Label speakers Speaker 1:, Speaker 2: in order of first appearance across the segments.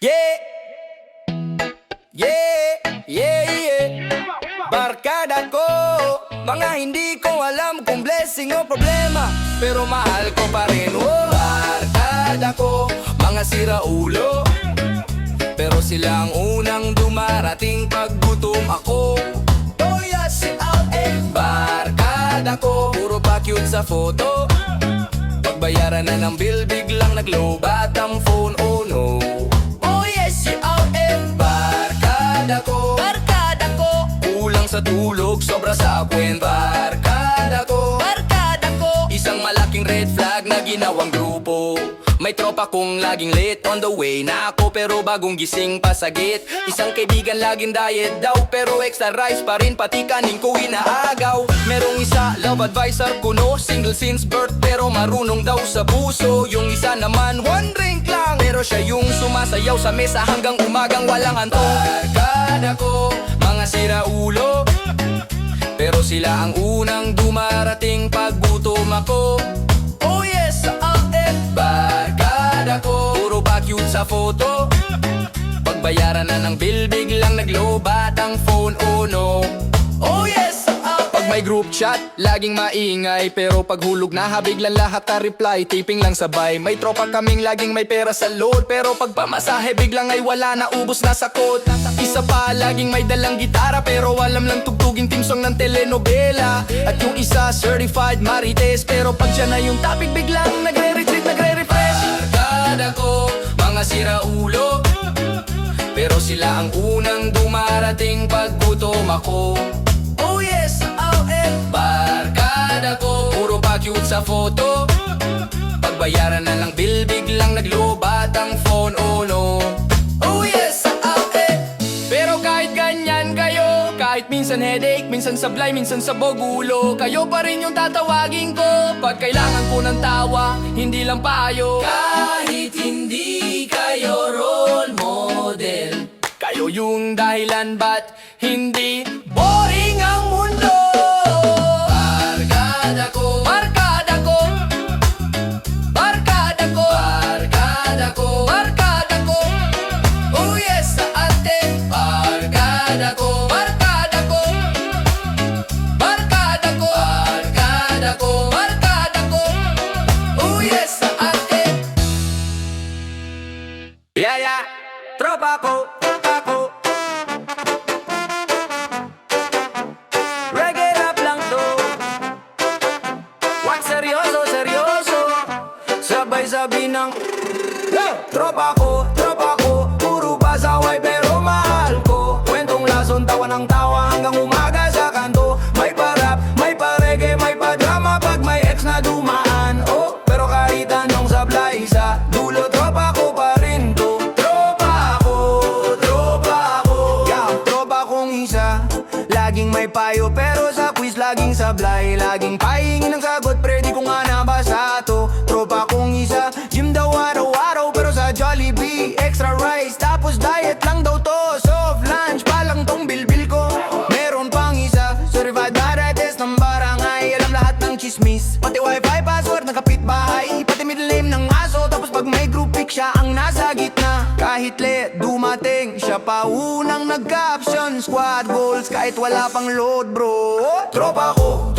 Speaker 1: Yeah, yeah, yeah, yeah. Barkada ko, mga hindi ko alam kung blessing o problema, pero mahal ko pa rin. Oh, barkada ko, mga siraulo, pero sila ang unang dumarating pag gutom ako. Oh yes, si LM. Barkada ko, puro pa cute sa photo. Pagbayaran na ng bill, biglang nag-lobat ang phone, oh no. Oh yes, si LM. Barkada ko, kulang sa tulog, sobra sa kwenta. Barkada ko, isang malaking red flag na ginawang grupo. May tropa kong laging late on the way na ako, pero bagong gising pa sa gate. Isang kaibigan laging diet daw, pero extra rice pa rin, pati kanin ko inaagaw. Merong isa, love advisor ko no, single since birth, pero marunong daw sa puso. Yung isa naman, one drink lang, pero siya yung sumasayaw sa mesa hanggang umagang walang antok. Barkada ko, mga siraulo, pero sila ang unang dumarating pag gutom ako. Oh yes, sa LM. Barkada ko, puro pa cute sa photo. Pagbayaran na ng bill, biglang naglobat ang phone, oh no. Oh yes, sa LM. Pag may group chat, laging maingay, pero pag hulog na biglang lahat na reply, taping lang sabay. May tropa kaming laging may pera sa load, pero pag pamasahe biglang ay wala na, ubos na sa code. Isa pa, laging may dalang gitara, pero alam lang tugtuging team song ng telenovela. At yung isa, certified marites, pero pag siya na yung topic biglang nagre-retreat, nagre-refresh. Barkada ko, mga siraulo, pero sila ang unang dumarating pag gutom ako. Oh yes, LM. Barkada ko, puro pa cute sa photo. Pagbayaran na ng bill, biglang naglobat ang phone, oh no. Oh yes, LM. Pero kahit ganyan kayo, kahit minsan headache, minsan sablay, minsan sabog ulo, kayo pa rin yung tatawagin ko pag kailangan ko ng tawa, hindi lang payo. Kahit hindi kayo role model, kayo yung dahilan ba't hindi boring ang mundo. Barkada ko, barkada ko, barkada ko, barkada ko, barkada ko. Oh yes, sa atin. Barkada ko, barkada ko, barkada ko, barkada ko, barkada ko. Oh yes, sa atin. Yeah, yeah, tropa ko, tropa ko. Reggae rap lang to, wag seryoso, seryoso. Sabay sabi ng tropa ko, puro pasaway pero mahal ko. Kwentong lason, tawa ng tawa hanggang umaga sa kanto. May pa-rap, may pa-reggae, may pa-drama pag may ex na dumaan. Oh, pero kahit anong sablay sa dulo, tropa ko pa rin to. Tropa ko, yeah, tropa kong isa, laging may payo pero sa quiz laging sablay. Laging pahingin ng sagot, pre di ko nga nabasa to. Tropa kong isa, gym daw araw-araw, pero sa Jollibee extra rice, tapos diet lang daw to. Soft lunch pa lang tong bilbil ko. Meron pang isa, certified marites ng barangay, alam lahat ng chismis, pati wifi password ng kapitbahay, pati middle name ng aso. Tapos pag may group pic siya ang nasa gitna. Kahit late dumating, siya pa unang nag-caption. Squad goals kahit wala pang load, bro. Tropa ko,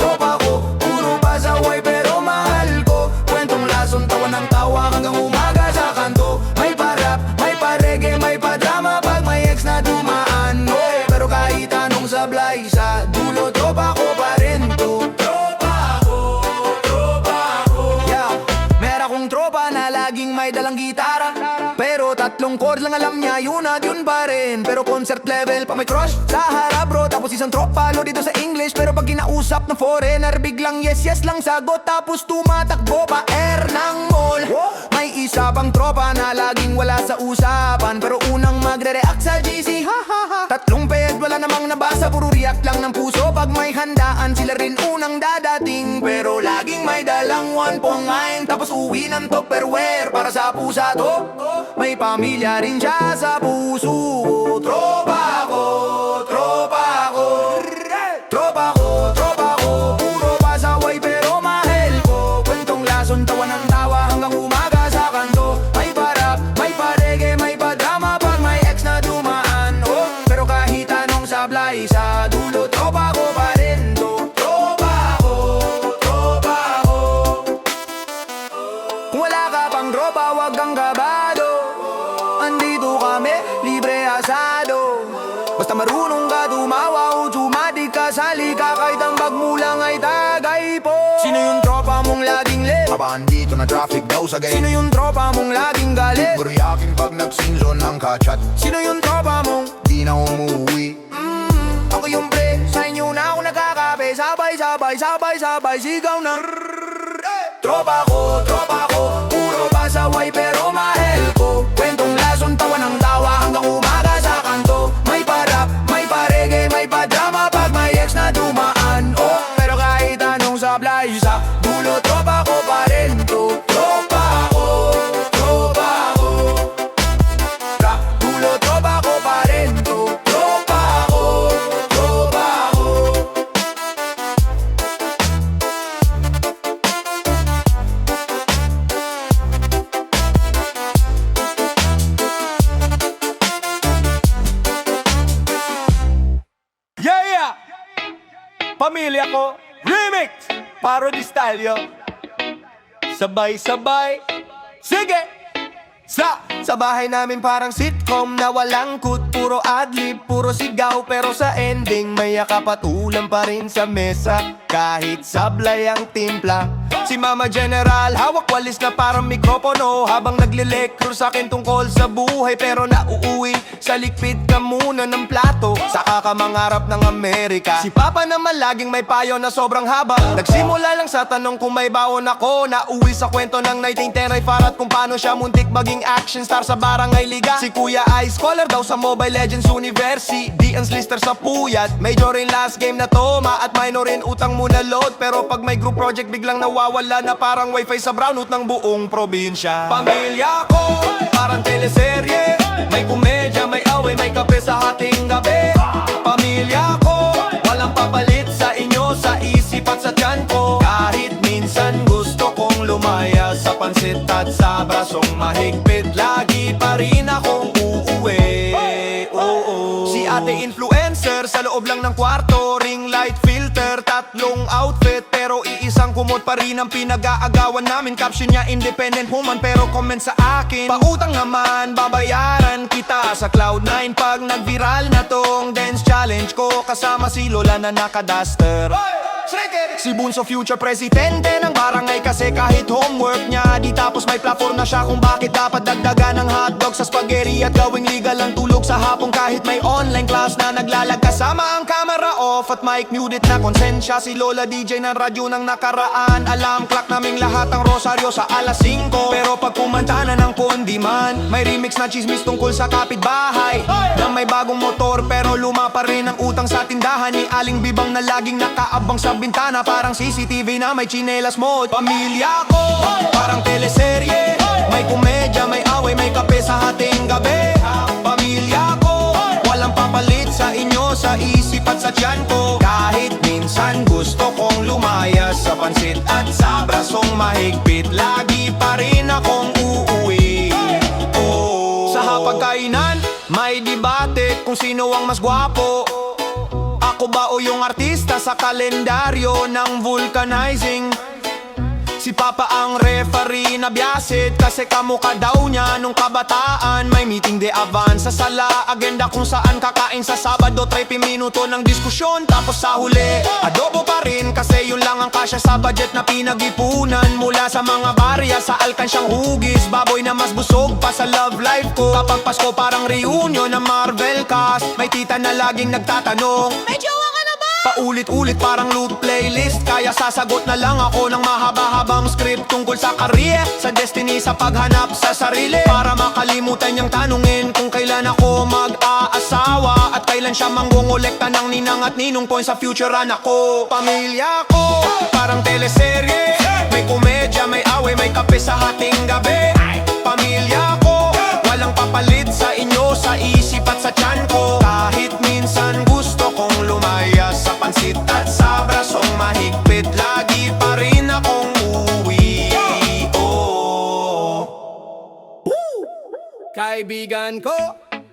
Speaker 1: puro pasaway pero mahal ko. Kwentong lason, tawa ng tawa hanggang umaga sa kanto. May pa-rap, may pa-reggae, may pa-drama pag may ex na dumaan. Oh, pero kahit anong sablay sa dulo, tropa ko pa rin to. Tropa ko, yeah. Meron akong tropa na laging may dalang gitara, pero tatlong chord lang alam niya, yun at yun pa rin. Pero concert level pa may crush sa harap, bro. Tapos isang tropa lo dito sa English, pero pag kinausap ng foreigner, biglang yes lang sagot. Tapos tumatakbo pa air ng mall. May isa pang tropa na laging wala sa usapan, pero unang magre-react sa GC, ha ha ha. Tatlong ped, wala namang nabasa, puro react lang ng puso. Pag may handaan, sila rin unang dadating, pero laging may dalang 1.9, tapos uwi ng Tupperware para sa pusa to. May pamilya rin siya sa puso. Tropa ko, puro pasaway pero mahal ko. Kwentong lason, tawa ng tawa hanggang umaga sa kanto. May pa-rap, may pa-reggae, may pa-drama andito kami, libre asado. Basta marunong ka tumawa o tumatik ka sa lika, kahit ang bag mo lang ay tagay po. Sino yung tropa mong laging late?
Speaker 2: Habang dito na traffic daw sa gate.
Speaker 1: Sino yung tropa mong laging galit?
Speaker 2: Guriyakin pag nagsinzon ng kachat.
Speaker 1: Sino yung tropa mong
Speaker 2: Di na umuwi.
Speaker 1: ako yung pre, sa inyo na ako nakakape. Sabay, sigaw ng tropa ko, puro pasaway pero mahal ko. Kwentong lason, tawa ng tawa hanggang umaga sa kanto. May parap, may parege, may padrama pag may ex na dumaan. Oh, pero kahit anong sablay sa dulo, tropa ko pa rin to. Tropa ko, dulo, tropa ko pa rin to. Tropa ko. Yeah! Pamilya ko, remix! Parody style, yo. Sabay-sabay, sige! Sa bahay namin parang sitcom na walang kut. Puro adlib, puro sigaw, pero sa ending may yakap at ulam pa rin sa mesa. Kahit sablay ang timpla. Si Mama General, hawak walis na parang mikropono, habang nagle-lecture sa akin tungkol sa buhay. Pero nauuwi, sa likpit ka muna ng plato, saka ka mangarap ng Amerika. Si Papa naman laging may payo na sobrang haba. Nagsimula lang sa tanong kung may baon ako. Nauwi sa kwento ng 1910 ay farat kung paano siya muntik maging action star sa Barangay Liga. Si Kuya ay scholar daw sa Mobile Legends University. Di ang slister sa puyat, major in last game na toma, at minor in utang muna load. Pero pag may group project biglang nawawala na parang wifi sa brownout ng buong probinsya. Pamilya ko, parang teleserye, may komedya, may away, may kape sa hating gabi. Pamilya ko, walang papalit sa inyo, sa isip at sa tiyan ko. Kahit minsan gusto kong lumaya sa pansit at sa brasong mahigpit, lagi pa rin akong uuwi. Si ate influencer sa loob lang ng kwarto, ring light filter, tatlong outfit, pero iisang kumot pa rin ang pinag-aagawan namin. Caption niya independent woman, pero comment sa akin pautang naman, babayaran kita sa Cloud9 pag nag-viral na tong dance challenge ko. Kasama si Lola na naka-duster. Si Bunso future presidente ng barangay, kasi kahit homework niya di tapos may platform na siya kung bakit dapat dagdagan ng hotdog sa spaghetti at gawing legal ang tulog sa hapon kahit may online class na naglalag. Kasama ang camera off at mic muted na konsensya. Si Lola DJ ng radyo ng nakaraan, alarm clock naming lahat ang rosaryo sa alas 5. Pero pag kumanta na ng kondiman, may remix na chismis tungkol sa kapitbahay na may bagong motor pero luma pa rin ang utang sa tindahan ni Aling Bibang na laging nakaabang sa bintana, parang CCTV na may chinelas mode. Pamilya ko, parang teleserye, may komedya, may away, may kape sa hating gabi. Pamilya ko, walang papalit sa inyo, sa isip at sa tiyan ko. Kahit minsan gusto kong lumaya sa pansit at sa brasong mahigpit, lagi pa rin akong uuwi. Sa hapagkainan, may debate kung sino ang mas gwapo, ako ba o yung artista sa kalendaryo ng vulcanizing. Si Papa ang referee na biyasid, kasi kamukha daw niya nung kabataan. May meeting de avance sa sala, agenda kung saan kakain sa Sabado. 30 minuto ng diskusyon, tapos sa huli adobo pa rin, kasi yun lang ang kasya sa budget na pinag-ipunan. Mula sa mga barya, sa alkansyang hugis, baboy na mas busog pa sa love life ko. Kapag Pasko parang reunion ng Marvel cast, may tita na laging nagtatanong, may jowa ka na ba? Paulit-ulit parang loop playlist, kaya sasagot na lang ako ng mahaba-habang script tungkol sa career, sa destiny, sa paghanap sa sarili, para makalimutan niyang tanungin kung kailan ako mag-aasawa at kailan siya manggongolekta ng ninang at ninong point sa future anak ko. Pamilya ko, parang teleserye, may komedya, may away, may kape sa hating gabi. Pamilya ko, walang papalit sa inyo, sa isip at sa tiyan ko. Kahit minsan gusto kong lumaya sa pansit at sa brasong mahigpit, lagi pa rin akong uuwi. Kaibigan ko,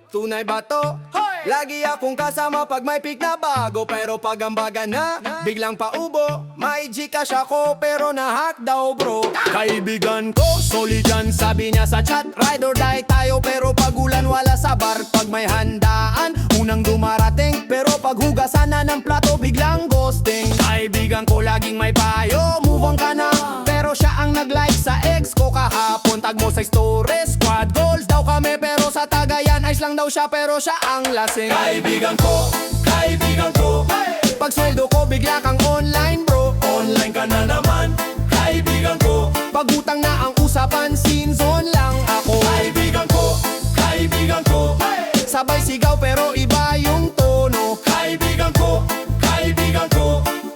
Speaker 1: tunay ba to? Hoy! Lagi akong kasama pag may pick na bago, pero pag ang baga na, biglang paubo. May Gcash ako pero nahack daw bro. Kaibigan ko, solid yan, sabi niya sa chat. Ride or die tayo pero pag ulan wala sa bar. Pag may handaan, unang dumarating, pero pag hugasan na ng plato biglang ghosting. Kaibigan ko laging may payo, move on ka na. Pero siya ang nag-like sa ex ko kahapon. Tag mo sa stories, squad goals daw kami, pero sa tagayan ice lang daw siya, pero siya ang lasing. Kaibigan ko, pag sweldo ko bigla kang online bro. Online ka na naman, kaibigan ko. Pag utang na ang usapan, scene zone lang ako. Kaibigan ko, sabay sigaw pero iba yung tono. Kaibigan ko,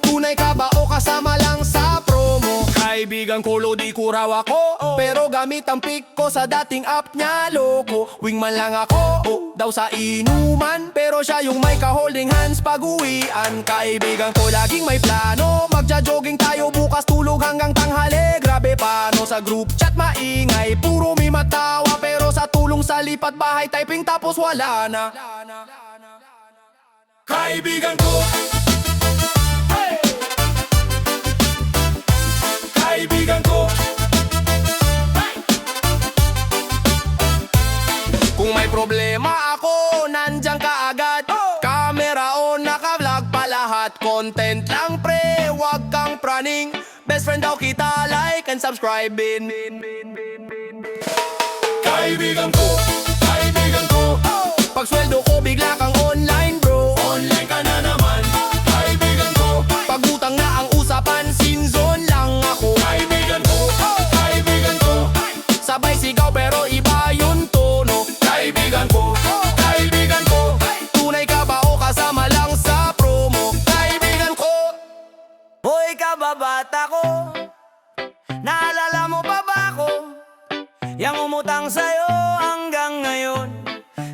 Speaker 1: tunay ka ba o kasama lang sa promo? Kaibigan ko, lodi ko raw ako, pero gamit ang pick ko sa dating app niya, loko. Wingman lang ako, daw sa inuman, pero siya yung may ka-holding hands pag uwian. Kaibigan ko laging may plano, magja-jogging tayo bukas, tulog hanggang tanghali. Grabe paano sa group chat maingay, puro may matawa, pero sa tulong sa lipat bahay typing tapos wala na. Kaibigan ko, kaibigan ko. Kung may problema ako, nandyan ka agad. Camera on, naka-vlog pa lahat. Content lang pre, wag kang praning. Best friend daw kita, like and subscribe-in. Kaibigan ko, pag sweldo ko bigla kang online bro. Online ka na naman, kaibigan ko. Pag utang na ang usapan, scene zone lang ako. Kaibigan ko, sabay sigaw pero iba yung tono. Kaibigan ko, tunay ka ba o kasama lang sa promo? Kaibigan ko, hoy kababata ko, naalala mo pa ba ako? Yang umutang sa'yo hanggang ngayon,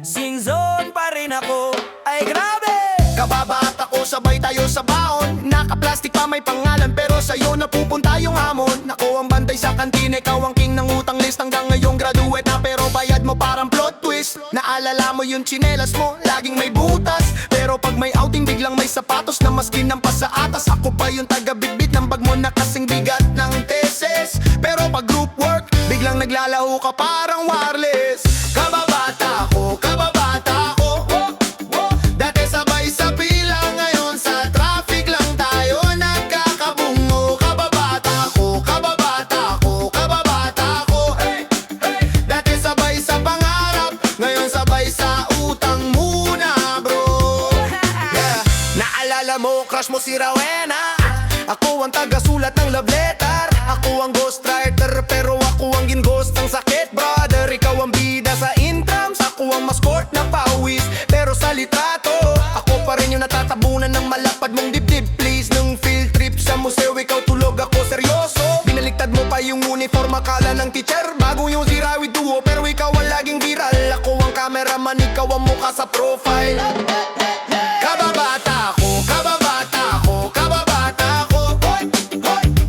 Speaker 1: scene zone pa rin ako. Ay grabe!
Speaker 2: Kababata ko, sabay tayo sa baon. Naka-plastic pa may pangalan, pero sa'yo napupunta yung hamon. Ako ang bantay sa kantina, ikaw ang king ng utang list. Hanggang ngayong graduate na, pero bayad mo parang plot twist. Naalala mo yung tsinelas mo, laging may butas, pero pag may outing biglang may sapatos na maski ng pa sa atas. Ako pa yung taga-bitbit ng bag mo na kasing bigat ng teses, pero pag group work, biglang naglalaho ka parang wireless. Kababata ko, dati sabay sa pila, ngayon sa traffic lang tayo nagkakabungo. Kababata ko, hey, dati sabay sa pangarap, ngayon sabay sa utang muna bro. Yeah. Naalala mo, crush mo si Rowena, ako ang taga-sulat ng love letter. Ako ang ghostwriter, pero ako ang gin-ghost ng sakit, brother. Ikaw ang bida sa intrams, ako ang mascort na pawis, pero sa litrato ako pa rin yung natatabunan ng malapad mong dibdib. Please, nung field trip sa museo, ikaw tulog, ako seryoso. Binaliktad mo pa yung uniform, akala ng teacher. Bago yung zira with duo, pero ikaw ang laging viral. Ako ang cameraman, ikaw ang mukha sa profile. Kababata ko,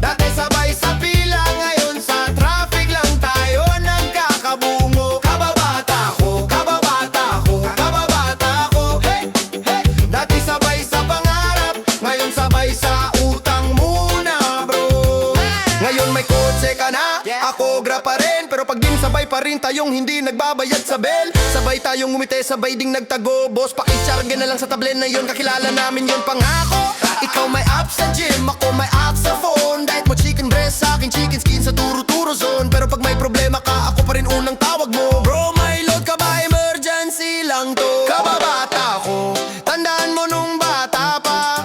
Speaker 2: dati sabay sa pila, ngayon sa traffic lang tayo nagkakabungo. Kababata ko, hey, dati sabay sa pangarap, ngayon sabay sa utang muna bro. Ngayon may kotse ka na, ako grab pa rin, pero pag din sabay pa rin tayong hindi nagbabayad sa bell. Sabay tayong umite, sabay ding nagtago. Boss, pakicharge na lang sa tablet na yun, kakilala namin yun pangako. Ikaw may app sa gym, ako may app sa phone. Diet mo chicken breast, sa akin chicken skin sa turo-turo zone. Pero pag may problema ka, ako pa rin unang tawag mo. Bro, may load ka ba? Emergency lang to. Kababata ko, tandaan mo nung bata pa,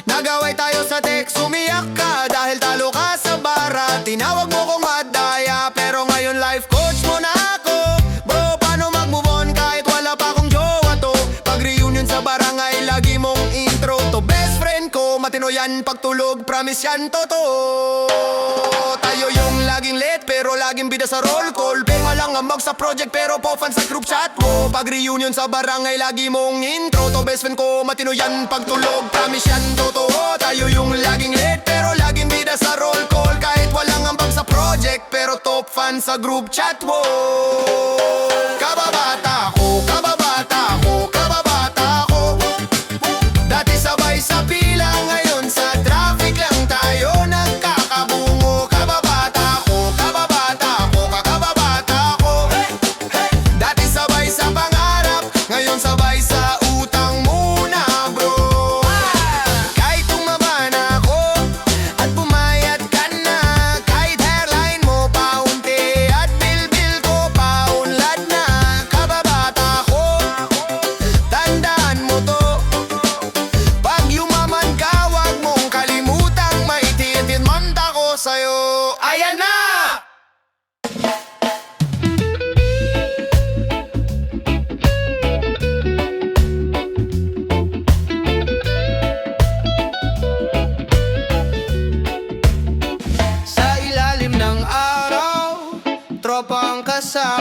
Speaker 2: nagaway tayo sa text, umiyak ka dahil talo ka sa bara. Tinawag mo kong madaya, pero ngayon life coach mo na ako. Bro, paano mag-move on kahit wala pa akong jowa to? Pag reunion sa barangay, lagi mong intro to. Best friend ko, matino yan pagtulog, promise yan totoo. Tayo yung laging late, pero laging bida sa roll call. Penga lang ang mag sa project, pero po fan sa group chat mo. Pag reunion sa barangay, lagi mong intro to. Best friend ko, matino yan pagtulog, promise yan totoo. Tayo yung laging late, pero laging bida sa roll call. Kahit walang ambag sa project, pero top fan sa group chat mo. Kababata ko,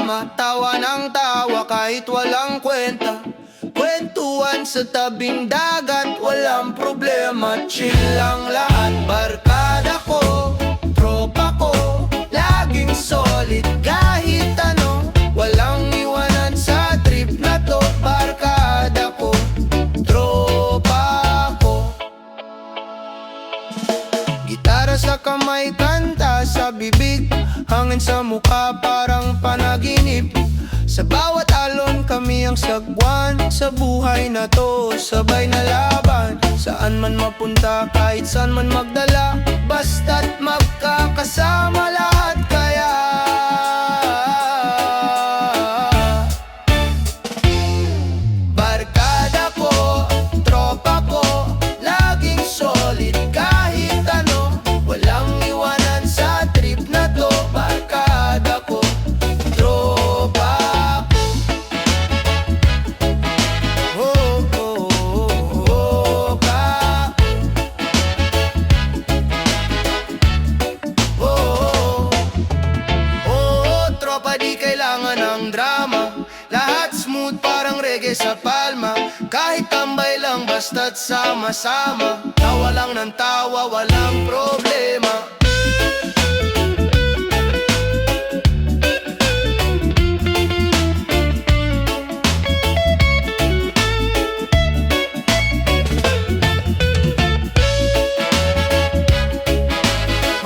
Speaker 2: drama, tawa ng tawa kahit walang kwenta. Kwentuhan sa tabing dagat, walang problema, chill lang lahat. Barkada ko, tropa ko, laging solid kahit ano. Walang iwanan sa trip na to. Barkada ko, tropa ko. Gitara sa kamay, kanta sa bibig, hangin sa mukha parang panaginip. Sa bawat alon kami ang sagwan, sa buhay na to sabay na laban. Saan man mapunta, kahit saan man magdala, basta't magkakasama lahat kaya. Barkada ko, tropa ko, laging solid kahit ano. Walang iwanan sa trip na to. Barkada ko, tropa ko. Oh, oh, oh, oh, ka. Oh, oh, oh, tropa, di kailangan ng drama. Lahat smooth parang reggae sa palma. Kahit tambay lang basta't sama-sama. Tawa lang ng tawa, walang problema.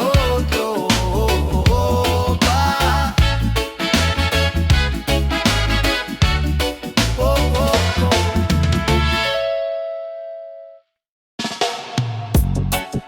Speaker 2: Oh, tropa. Oh, oh, oh.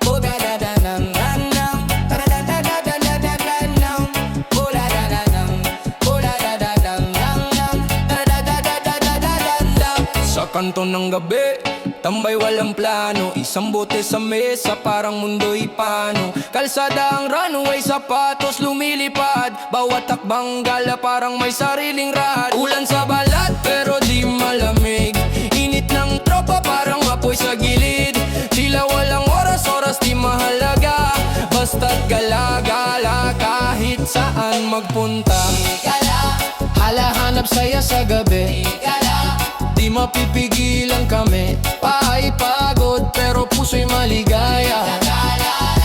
Speaker 1: Oh da da da nang nang nang, da da da da da da da da nang. Oh da da da nang, oh da da da nang nang nang, da da da da da da da da nang. Sa kanto ng gabi, tambay walang plano. Isang bote sa mesa, parang mundo'y pano. Kalsada ang runway, sapatos lumilipad. Bawat takbang gala, parang may sariling rad. Ulan sa balat, pero di malamig. Init ng tropa, parang apoy sa gilid. Tila walang oras, di mahalaga. Basta't gala-gala, kahit saan magpunta. Gala, halahanap saya sa gabi. Gala, di mapipigilan kami. Pahay pagod, pero puso'y maligaya.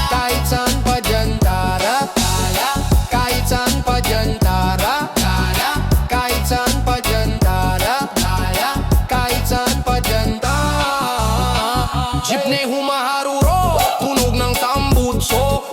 Speaker 1: Kahit saan pa dyan, tara. Kahit saan pa dyan, tara. Kahit saan pa dyan, tara. Kahit saan pa dyan, tara. Jeepney humaharuro, tunog ng tambutso.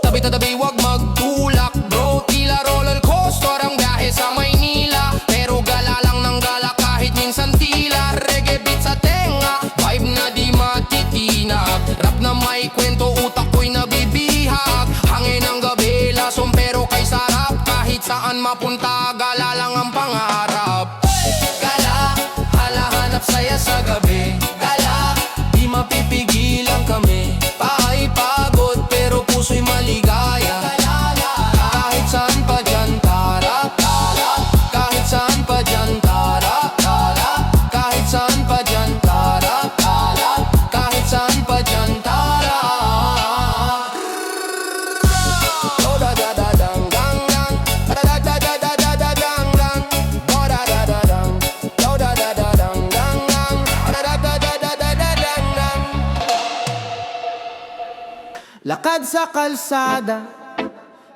Speaker 1: Tabi-tabi, wag magtulak bro. Tila roller coaster ang biyahe sa Maynila. Pero gala lang ng gala kahit minsan tila. Reggae beat sa tenga, vibe na di matitinag. Rap na may kwento, utak ko'y nabibihag. Hangin ng gabi, lason pero kay sarap. Kahit saan mapunta, gala lang ang pangarap. Gala, halahanap saya sa gabi. Gala, di mapipigilan kami. Pahay pagod, pero puso'y maligaya. Kahit saan pa dyan, tara. Kahit saan pa dyan, tara. Kahit saan pa dyan, tara. Kahit saan pa dyan, tara. Oh da da da dang dang dang, da da da da da da da dang dang. Oh da da da dang, oh da da da dang dang dang, da da da da da da da dang dang.
Speaker 2: Lakad sa kalsada,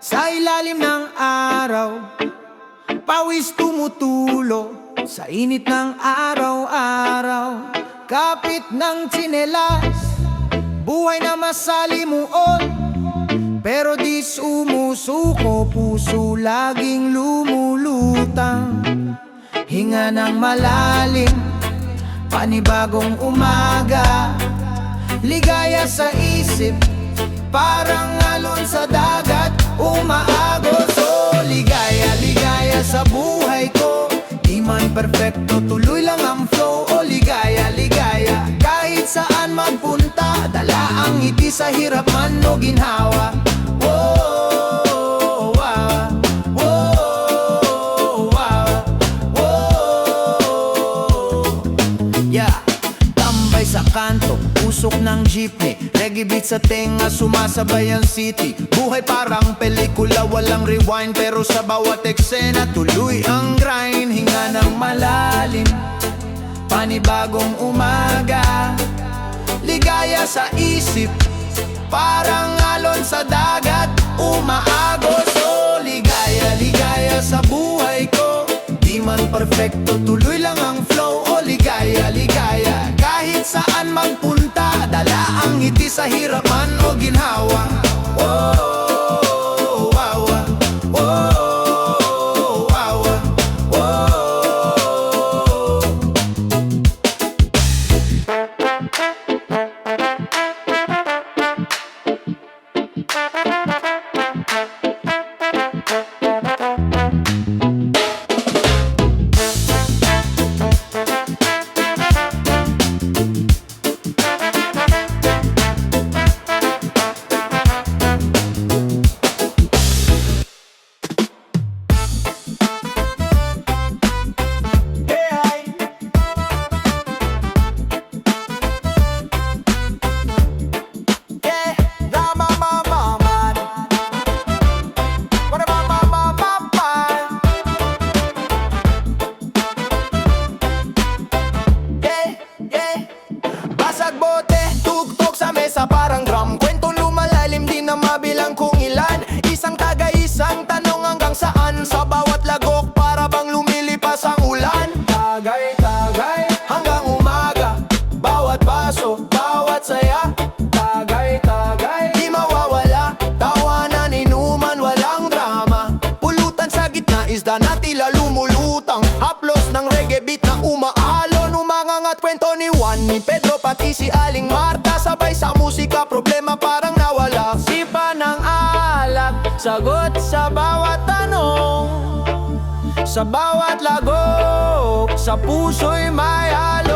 Speaker 2: sa ilalim ng araw. Pawis tumutulo sa init ng araw-araw. Kapit ng tsinelas, buhay na masalimuot. Pero di sumusuko, puso laging lumulutang. Hinga ng malalim, panibagong umaga. Ligaya sa isip, parang alon sa dagat, umaagos. Oh, ligaya, ligaya sa buhay ko. Di man perfecto, tuloy lang ang flow. Oh, ligaya, ligaya, kahit saan magpunta. Dala ang ngiti sa hirap man o ginhawa. Whoa, wow, whoa, wow, whoa. Yeah, tambay sa kanto, usok na ng jeepney, reggae beat sa tenga, sumasabay ang city. Buhay parang pelikula, walang rewind, pero sa bawat eksena tuloy ang grind. Hinga ng malalim, panibagong umaga, ligaya sa isip, parang alon sa dagat, umaagos. Oh, ligaya, ligaya sa buhay ko, di man perfecto, tuloy lang ang flow. Oh, ligaya, ligaya, kahit saan magpunta, dala ang ngiti sa hirap man o ginhawa. Oh, wawa, oh, wawa, oh. Basag bote, tugtog sa mesa parang drum, kwentong lumalalim di na mabilang kung ilan. Isang taga-isang tanong hanggang saan, sa bawat lagok para bang lumilipas ang ulan. Tagay-tagay hanggang umaga, bawat baso, bawat saya. Tagay-tagay, di mawawala, tawanan, inuman, walang drama. Pulutan sa gitna, isda na tila lumulutang, haplos ng reggae beat na umaalon. Umangangat kwento ni Juan, ni Pedro, pati si Aling Marta, sabay sa musika, problema parang nawala. Sipa ng alak, sagot sa bawat tanong, sa bawat lagok, sa puso'y may alon.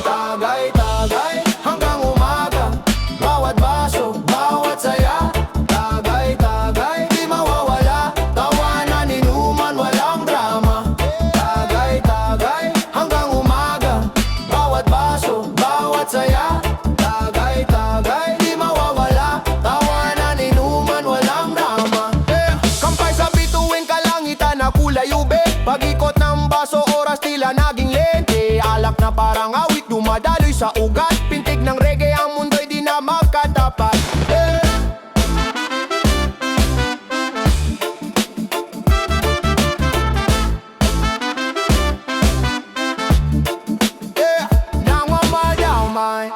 Speaker 2: Tagay-tagay hanggang umaga, bawat baso, bawat saya. Tagay-tagay, di mawawala, tawanan, inuman, walang drama. Tagay-tagay hanggang umaga, bawat baso, bawat saya. Tagay-tagay, di mawawala, tawanan, inuman, walang drama. Kampay sa bituin, kalangitan na kulay ube, pag-ikot ng baso, oras tila naging lente. Alak na parang awit, dumadaloy sa ugat, pintig ng reggae, ang mundo'y di na magkatapat. Now I'm all down, my.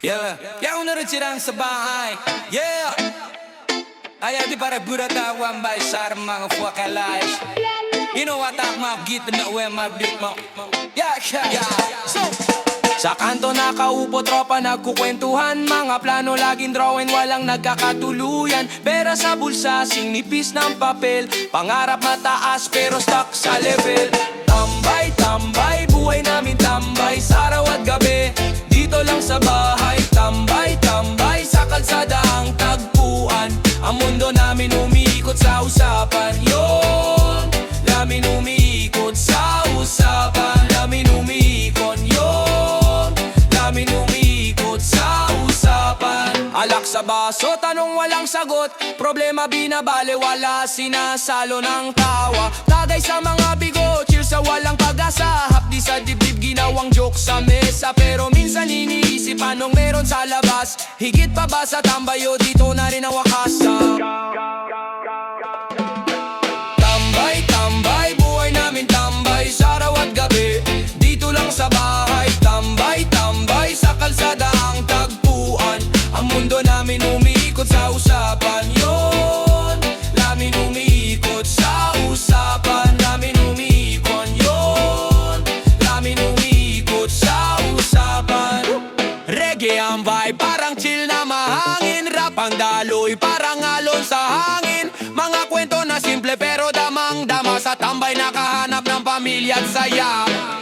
Speaker 1: Yeah, o늘은 지랑 sa bahay. Yeah, ayaw di para buratawan by sarang mga fucking lies. You know what I'm mga git na uwe mga beat mo. Yeah. So, sa kanto nakaupo tropa nagkukwentuhan, mga plano laging drawing, walang nagkakatuluyan. Pera sa bulsa, sinipis ng papel, pangarap mataas pero stuck sa level. Tambay, tambay, buhay namin tambay, sa araw at gabi, dito lang sa bahay. Tambay, tambay, sa kalsada ang tagpuan, ang mundo namin umiikot sa usapan. Yon, namin umiikot sa usapan, namin umiikot. Yon, namin umiikot sa usapan. Alak sa baso, tanong walang sagot, problema binabale, wala sinasalo ng tawa. Tagay sa mga bigo, chill sa walang pag-asa, hapdi sa dibdib, ginawang joke sa mesa. Pero minsan iniisip anong meron sa labas, higit pa ba sa tambayo, dito na rin ang wakas. Tambay, tambay, buhay namin tambay, sa araw at gabi, dito lang sa bahay. Tambay, tambay, sa kalsada ang tagpuan, ang mundo namin umiikot sa usapan. Yon, namin umiikot sa usapan, namin umiikot. Yon, namin umiikot sa usapan. Reggae ang vibe, parang chill na mahangin, rap ang daloy, parang alon sa
Speaker 3: pero damang-dama sa tambay nakahanap ng pamilya at saya.